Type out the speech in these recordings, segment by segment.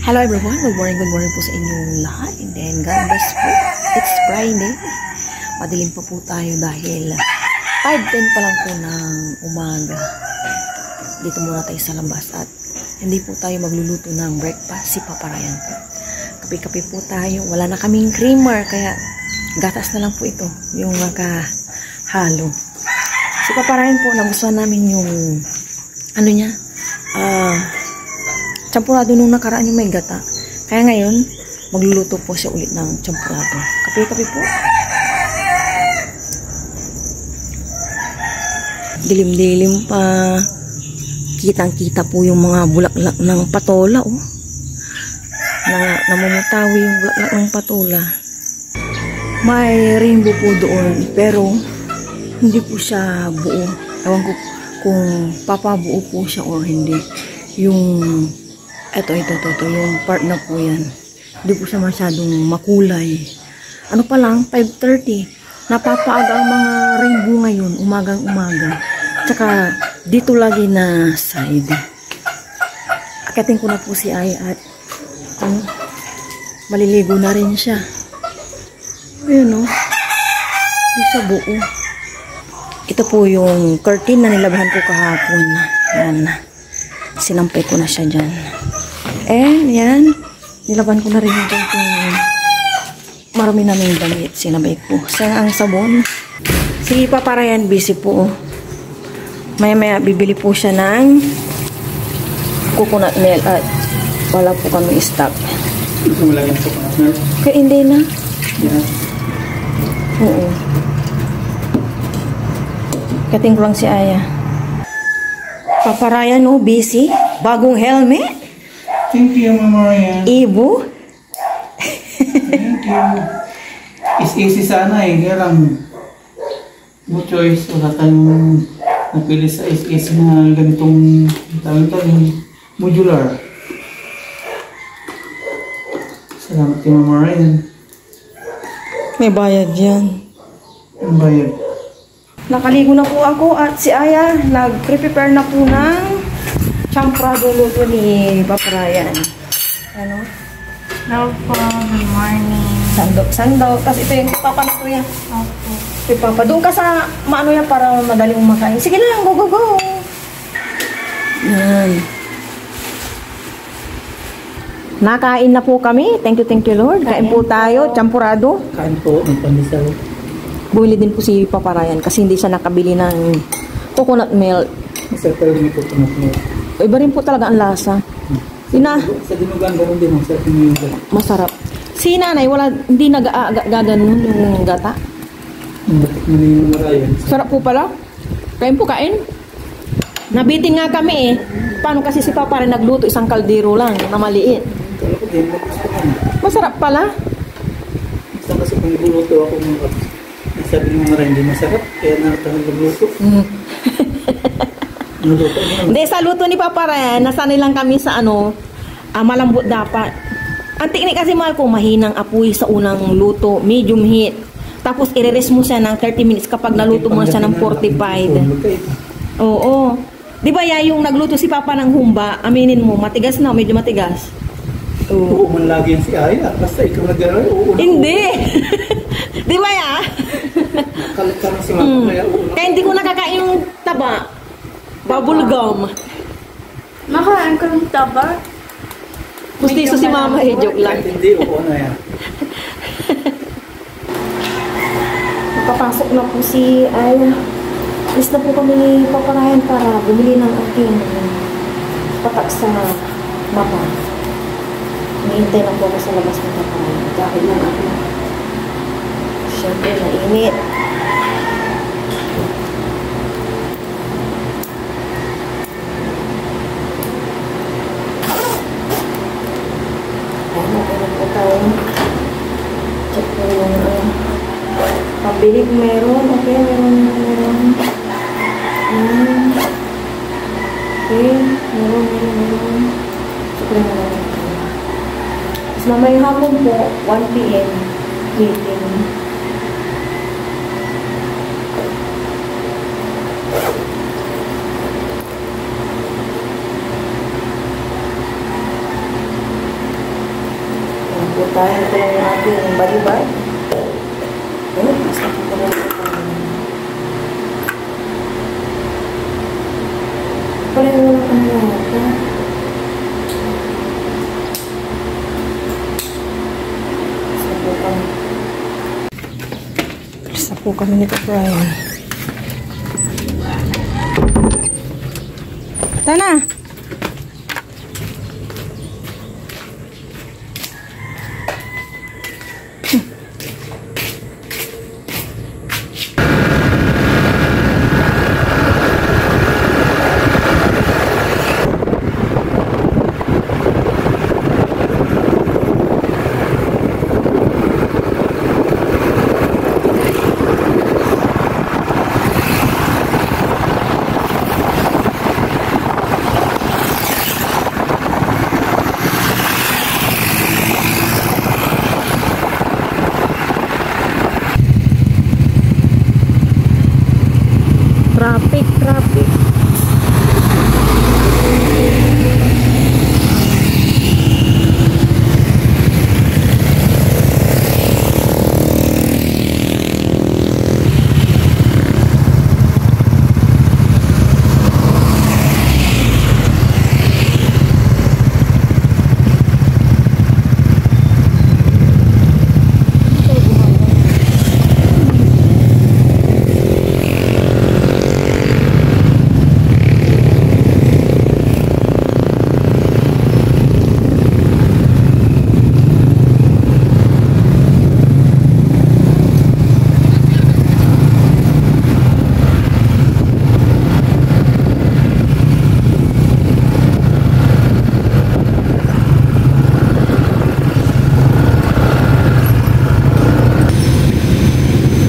Hello everyone, good morning po sa inyong lahat. And then God bless po. It's Friday. Madilim pa po tayo dahil 5:10 pa lang po ng umaga. Dito muna tayo sa labas at hindi po tayo magluluto ng breakfast. Si Papa Ryan po. Kape-kape po tayo. Wala na kaming creamer kaya gatas na lang po ito. Yung nakahalo. Si Papa Ryan po, nagustuhan namin yung ano niya? Champurado nung nakaraan yung may gata. Kaya ngayon, magluluto po siya ulit ng champurado. Kape-kape po. Dilim-dilim pa. Kitang-kita po yung mga bulaklak ng patola, oh. Namumutawi yung bulaklak ng patola. May rainbow po doon, pero hindi po siya buo. Ewan ko kung papabuo po siya or hindi. Yung ito, yung part na po yan. Hindi po siya masyadong makulay. Ano pa lang, 5:30. Napapaaga ang mga rainbow ngayon, umagang-umaga. Tsaka, dito lagi na side. Akitin ko na po si Ay at maliligo na rin siya. Ayun, oh. Di sa buo. Ito po yung curtain na nilabahan ko kahapon. Yan. Sinampay ko na siya dyan. And yan, nilaban ko na rin yung marami namin damit. Sinabay ko. Sayang ang sabon. Si Papa Ryan busy po. Maya-maya bibili po siya ng coconut milk at wala po kami stock. Wala yung coconut milk? Kaya hindi na. Yeah. Oo. Kating ko lang si Aya. Papa Ryan, oh, busy. Bagong helmet. Thank you, Mama Ryan. Ibo. Thank you. It's easy sana eh. Kaya lang, no choice. Wala tayong napili sa is na ganitong tawag-tawag modular. Salamat kay Mama Ryan. May bayad yan. Ang bayad. Nakaligo na po ako at si Aya nag-prepare na po ng champrado luto ni Papa Ryan. Ano? Hello po, good morning. Sandok. Tapos ito yung papa na po yan. Opo. Si Papa. Doon ka sa maano yan para madaling umakain. Sige lang, go. Yan. Nakain na po kami. Thank you Lord. Kain po tayo. Champurado. Kain po ng pandesal. Bumili din po si Papa Ryan kasi hindi siya nakabili ng coconut milk. Masarap talaga may coconut milk. Iba rin po talaga ang lasa. Sa dinugan, gano'n din. Masarap yung dinugan. Masarap. Si nanay, hindi nagaganon yung gata. Batik mo na yung Ryan. Sarap po pala. Kain po, kain. Nabitin nga kami eh. Paano kasi si Papa rin nagluto isang kaldero lang na maliit. Kala ko din, gusto ko na. Masarap pala. Basta kasi kung nagluto ako mga kapis. Sabi ng mga Ryan, hindi masarap. Kaya nakatawag nagluto. Nagluto mo. Hindi, sa luto ni Papa Ryan, nasanay lang kami sa malambot dapat. Ang teknik kasi mahal ko, mahinang apoy sa unang luto, medium heat. Tapos i-rest mo siya ng 30 minutes kapag naluto mo na siya ng 45. Oo. Di ba yung nagluto si Papa ng humba, aminin mo, matigas na, medyo matigas. Oo, man lagi yan si Aya. Basta ikaw nag-aral, oo. Hindi. Di ba ya? Kalit ka lang si Mama, kaya oo. Kaya hindi ko nakakain yung taba. Bubble gum. Makain ka ng taba? Gustiso si Mama, joke lang. Kahit hindi, oo na yan. Papasok na po si Aya. Alis na po kami ni Papa Ryan para bumili ng aking patak sa mapa. Hinihintay na po ako sa labas ng Papa Ryan. Dahil lang ako. Siyempre, mainit. Ano po tayo? Check po yung pambili kung meron. Okay, meron. Okay, meron. Check lang naman. Tapos mamayang hapon po, 1 PM, meeting. Dahil ito lang yung ating balibad. Okay, basta ito lang ito. Pareho lang kami lang ito. Basta po kami nito, Brian. Tana! Traffic.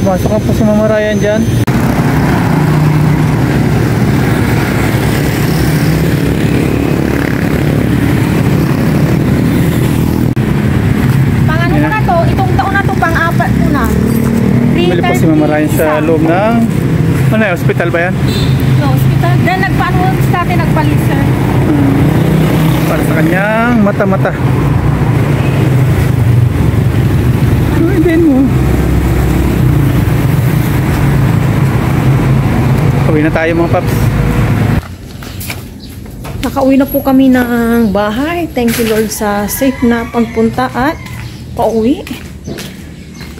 Masok ka po sa mamarayan dyan. Pang ano na to? Itong taon na to, pang-apat po na. Bili po si mamarayan sa loob ng ano yan, hospital ba yan? No, hospital. Then nagpaano sa atin, nagpaliser. Para sa kanyang mata-mata. Ay, din mo. Uwi na tayo mga paps. Nakauwi na po kami ng bahay. Thank you Lord sa safe na pagpunta at pauwi.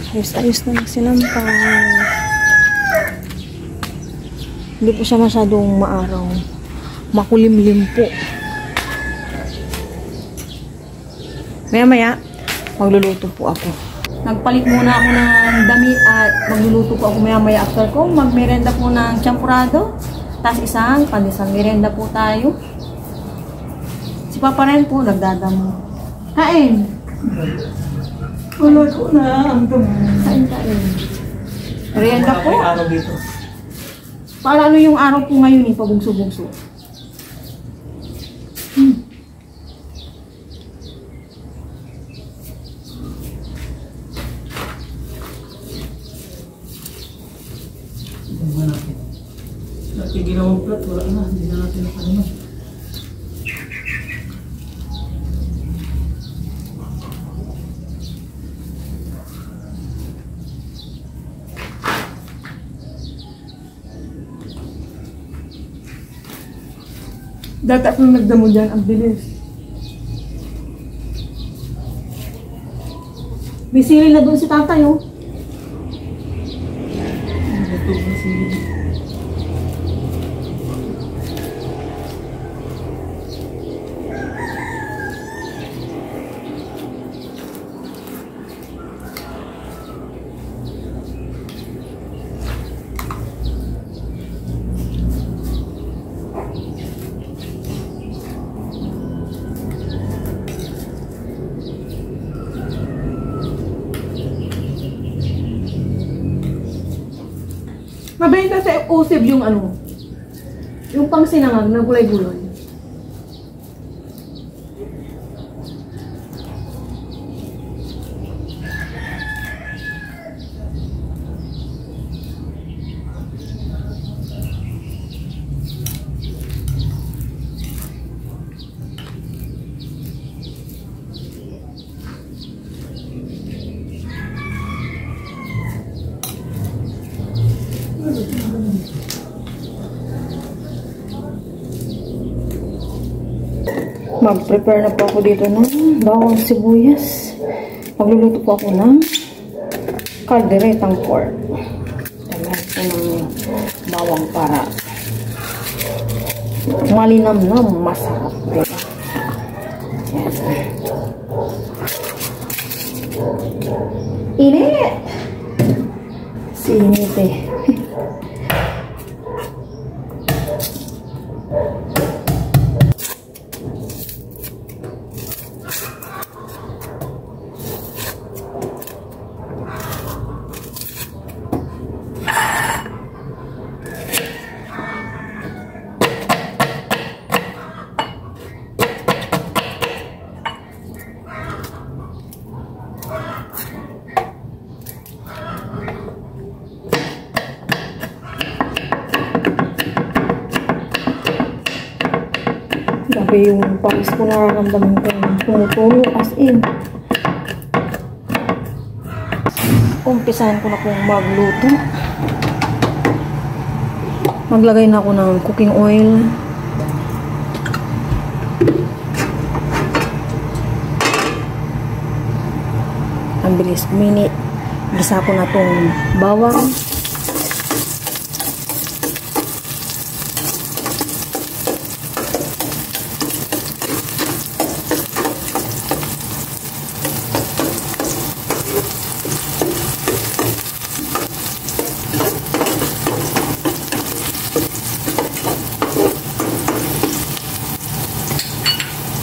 Ayos-ayos na sinampay. Hindi po siya masyadong maaraw. Makulimlim po. Maya-maya, magluluto po ako. Nagpalit muna ako ng damit at magluluto po ako maya-maya after ko. Magmerenda po ng champurado. Tapos isang pandesal merenda po tayo. Si Papa rin po nagdadamo. Kain! Wala ko na ang damo. Kain. Merienda po. Araw dito. Para ano yung araw po ngayon eh, pabugso-bugso. Dati ginawang plat, wala na. Hindi na natin nakalaman. Dati ako nung nagdamo dyan, ang bilis. May sili na doon si tatay, oh. Ito na sige. Mabenta sa usib yung ano, yung pang sinangag na gulay-gulay. Mag-prepare na po ako dito ng bawang sibuyas. Magluluto po ako ng kalderetang pork. Dalahan po ng bawang para malinamnam, masarap. Diba? Init! Sinit eh. Grabe yung pangis ko, nararamdaman ko tumutulo as in. Umpisahan ko na pong magluto. Maglagay na ako ng cooking oil. Ang bilis, minute. Gisa ko na tong bawang.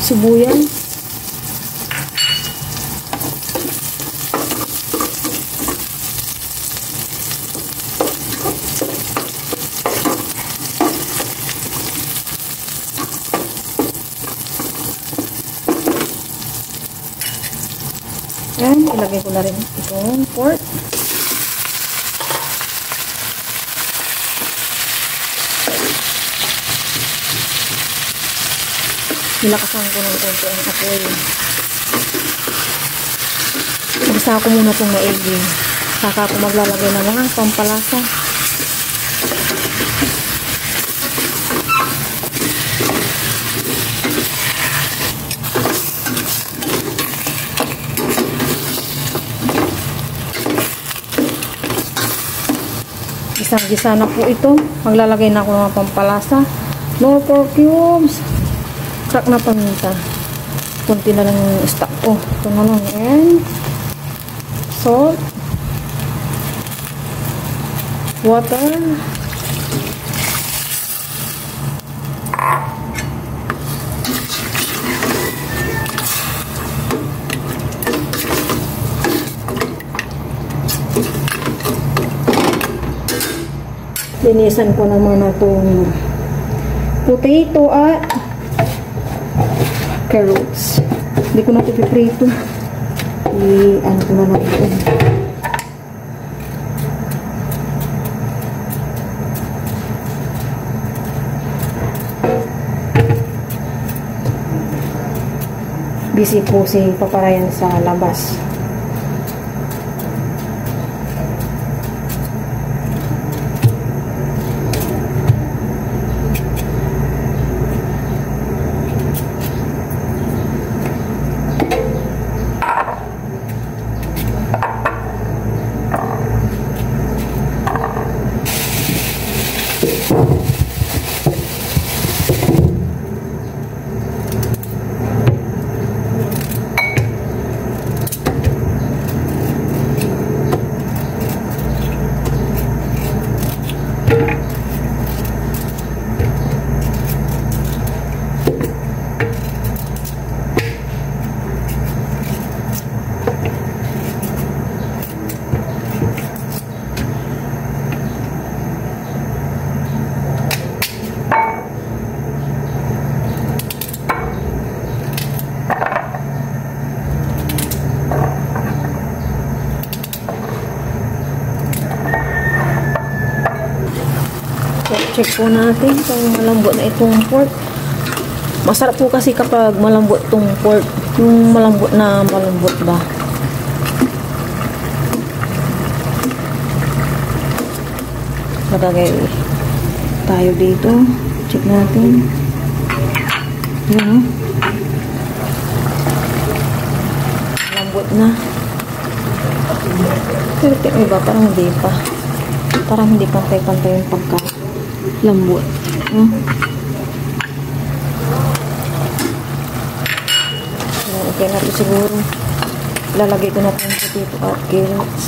Sibuyas. Yan, ilagay ko na rin itong pork. Nilakasan ko ng konti ang apoy. Isa ko muna itong maigi. Saka ako maglalagay ng mga pampalasa. Gisang-gisa na po ito. Maglalagay na ako ng mga pampalasa. No pork cubes. Crack na paminta. Kunti na lang yung stock ko. Ito na lang. And salt. Water. Linisan ko naman na itong potato at carrots. Hindi ko na ito piprito. I-ano ko na lang ito. Busy po si Paparayan sa labas. Check po natin kung malambot na itong pork. Masarap po kasi kapag malambot itong pork. Yung malambot na malambot ba. Magagay tayo dito. Check natin. Yun, lambot na. Pero yung iba, parang hindi pa. Parang hindi pantay-pantay yung pagka-lambot. Okay na ito siguro. Lalagay ko na ito yung potato at carrots.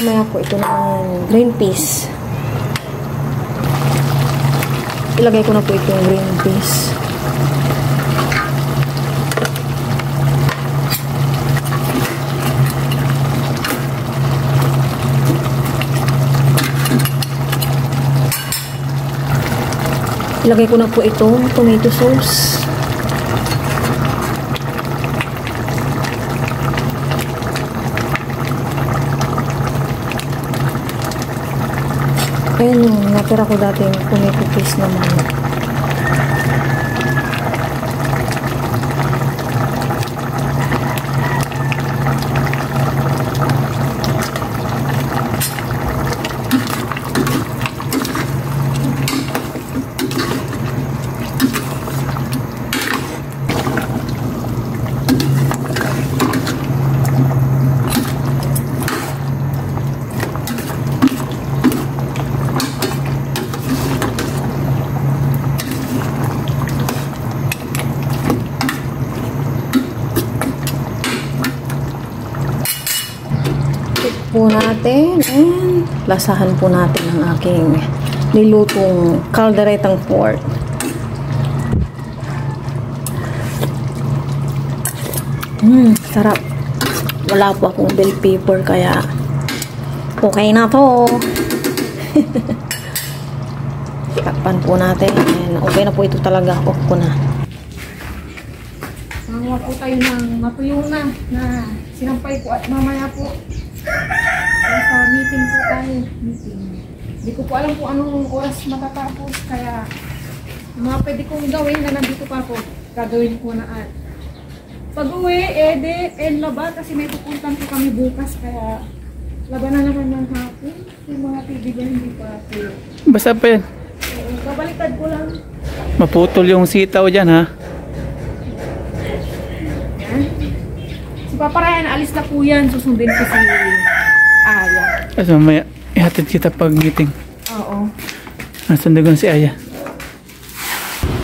Maya po ito ng green peas. Ilagay ko na po itong green peas. Ilagay ko na po itong tomato sauce. Ayan yung natira ko dati yung tomato paste naman. Po natin and lasahan po natin ang aking nilutong kalderetang pork. Sarap. Wala po akong bell pepper kaya okay na to. Takpan po natin and okay na po ito talaga. Off ko na. Manguha po tayo ng matuyo na sinampay po at mamaya po sa meeting po tayo. Hindi ko po alam kung anong oras matatapos. Kaya mga pwede kong gawin na nandito pa po. Gagawin ko na at pag-uwi, edit, and laba. Kasi may pupuntan po kami bukas. Kaya laban na naman ng hapon. Yung mga TV ba hindi pa po. Basta pa yan. Kabaliktad ko lang. Maputol yung sitaw dyan ha. Si Papa Ryan, alis na po yan. Susundin ko si Aya. Kasi mamaya, ihatid kita pag meeting. Oo. Nasundagan si Aya.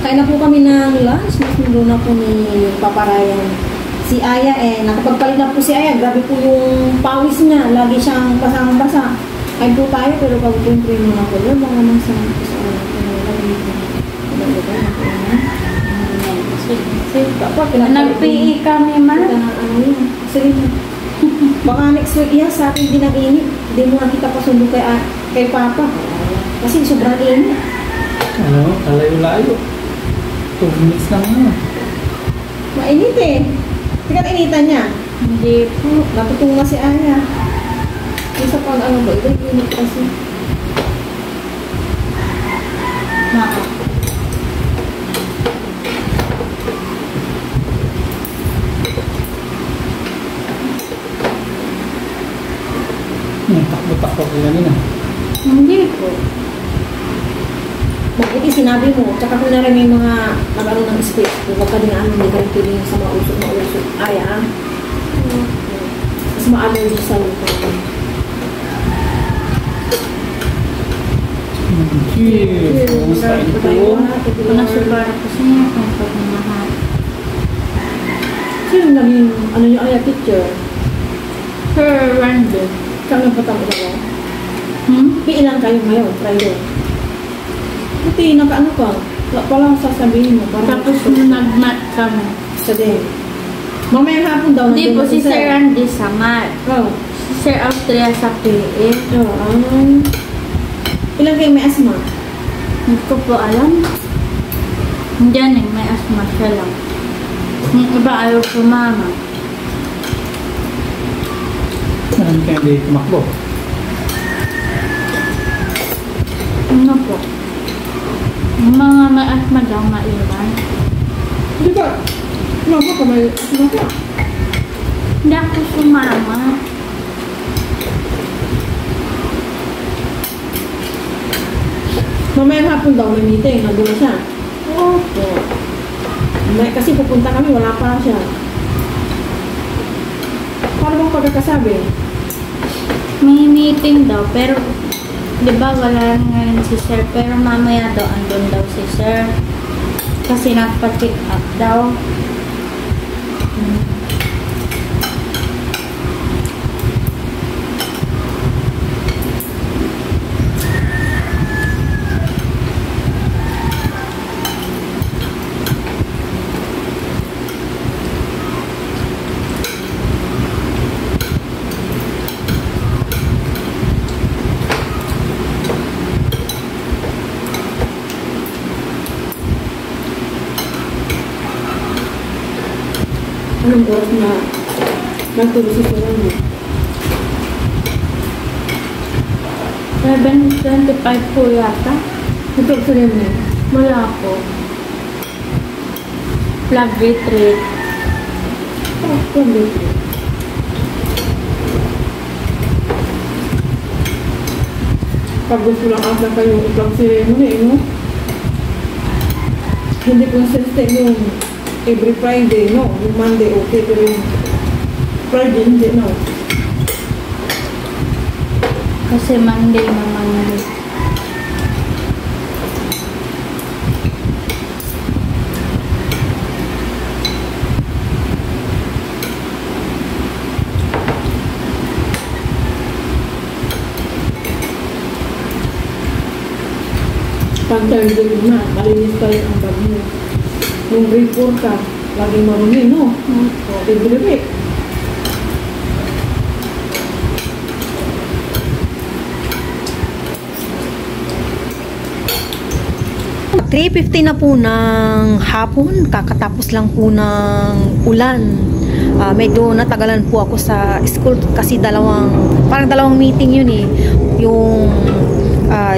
Kain na po kami ng lunch. Nasundo na po ni Papa Ryan si Aya. Nakapagpalit na po si Aya. Grabe po yung pawis niya. Lagi siyang basang-basa. Kain po tayo pero pag po yung primo na po. Yung mga naman sa Nag-PE kami man. Baka next week yan sa akin din ang init. Hindi mo nga kita pasundo kay Papa. Kasi sobrang init. Ano? Kalayo-layo. 2 minutes lang mo. Mainit eh. Tingnan initan niya. Hindi po. Natutong na si Aya. Isa pang ano ba? Ito init kasi. Takbo-takbo ko ganun ah. Hindi po. Bakit sinabi mo? Tsaka kung narin may mga mag-ano ng space. Kung wag ka din hindi ka rin piling sa mausok. Aya ah. Mas ma-allergy sa lupa. Cheers! Kain po. Nasubar ako sa niya kung pagmamahal. Sino naging, ano yung Aya picture? Her random. Saan nagpatang ito? Piilan kayo ngayon? Friday. Buti, naka-ano ka? Walang sasabihin mo. Tapos nung nag-mat kami. Sa din. Mamaya hapon daw. Hindi po, si Sir Randy sa mat. Oh. Si Sir Austria sa PE. Oh, ilan kayo may asma? Hindi ko po alam. Diyan eh, may asma siya lang. Yung iba ayaw sumama. Saan kayo hindi tumakbo? Ano po? Mga maasma daw maiwan. Di ba? Mama ka may sumaka. Hindi ako sumama. Mamaya hapon daw may meeting, nandun na siya. Opo. Kasi pupunta kami, wala pa siya. Paano bang pagkakasabi? May meeting daw, pero di ba wala ngayon si sir, pero mamaya daw andun daw si sir. Kasi nagpa-pick up daw. Anong oras na nagtulog si Sir mo? 7:25 po yata. Nagtulog sa rin mo? Wala po. Flag retreat. Oh, kundi. Pag gusto lang asa kayo i-plug ceremony, no? Hindi po yung system yung every Friday, no? Yung Monday, okay, pero yung Friday, hindi, no? Kasi Monday naman yun. Pag Thursday na, malinis pa rin ang bag mo. Yung report ka, laging marumi, no? Every week. (3:50) na po ng hapon, kakatapos lang po ng ulan. Medyo natagalan po ako sa school kasi parang dalawang meeting yun eh. Yung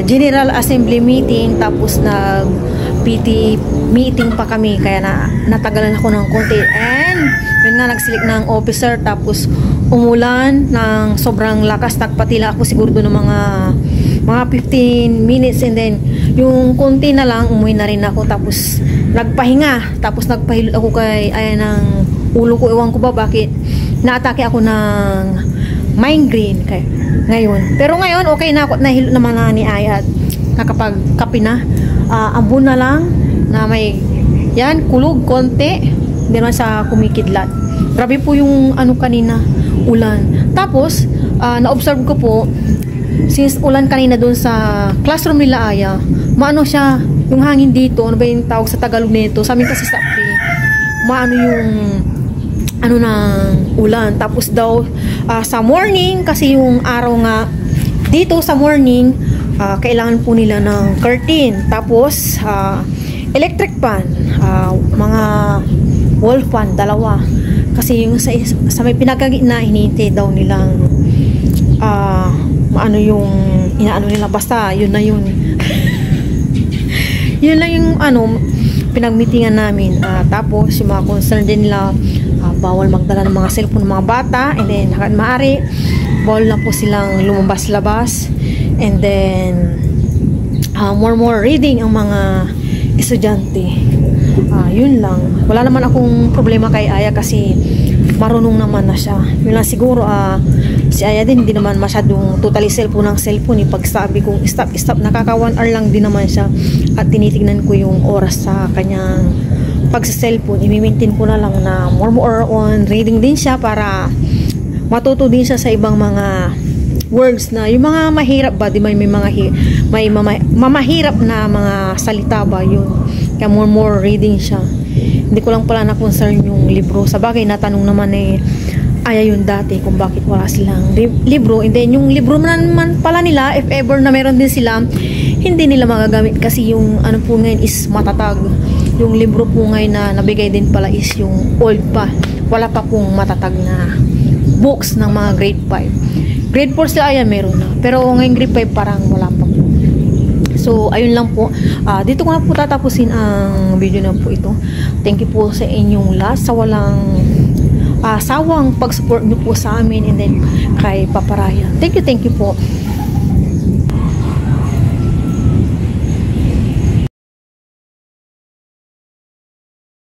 General Assembly meeting, tapos PT meeting pa kami, kaya natagalan ako ng konti. And yun nga, nagsilik ng officer, tapos umulan ng sobrang lakas, nagpatila ako siguro doon ng mga 15 minutes, and then yung konti na lang, umuwi na rin ako, tapos nagpahinga, tapos nagpahilot ako kay ng ulo ko, ewan ko ba bakit naatake ako ng migraine ngayon. Pero ngayon okay na ako, nahilot naman na ni Aya at nakapagkape na. Ambon na lang na may yan, kulog konti, hindi naman sa kumikidlat. Grabe po yung kanina, ulan. Tapos na-observe ko po, since ulan kanina doon sa classroom nila Aya, maano siya, yung hangin dito, ano ba yung tawag sa Tagalog nito, sa amin kasi sa pre, maano yung ng ulan. Tapos daw sa morning, kasi yung araw nga dito sa morning, kailangan po nila ng curtain, tapos electric fan, mga wall fan, dalawa, kasi yung sa may pinagkagitna, hinihintay daw nilang maano yung inaano nila, basta yun na yun. Yun lang yung pinagmitingan namin. Tapos yung mga concern din nila, bawal magdala ng mga cellphone ng mga bata, and then hanggang maaari bawal na po silang lumabas-labas, and then more reading ang mga estudyante. Yun lang, wala naman akong problema kay Aya kasi marunong naman na siya. Yun lang siguro, si Aya din hindi naman masyadong totally cellphone pag sabi kong stop, nakaka 1 hour lang din naman siya, at tinitignan ko yung oras sa kanyang pagsa-cellphone. I-maintain ko na lang na more on reading din siya para matuto din siya sa ibang mga words na yung mga mahirap ba, di may mamahirap na mga salita ba yun. Kaya more reading siya. Hindi ko lang pala na-concern yung libro. Sa bagay, natanong naman Aya yun dati kung bakit wala silang libro, and then yung libro naman pala nila, if ever na meron din sila, hindi nila magagamit kasi yung po ngayon is matatag. Yung libro po ngayon na nabigay din pala is yung old pa, wala pa pong matatag na books ng mga grade 5. Grade 4 sila, ayan, meron na. Pero ngayong grade 5 parang wala pa po. So, ayun lang po. Dito ko na po tatapusin ang video na po ito. Thank you po sa inyong lahat sa walang sawang pag-support nyo po sa amin and then kay Papa Ryan. Thank you po.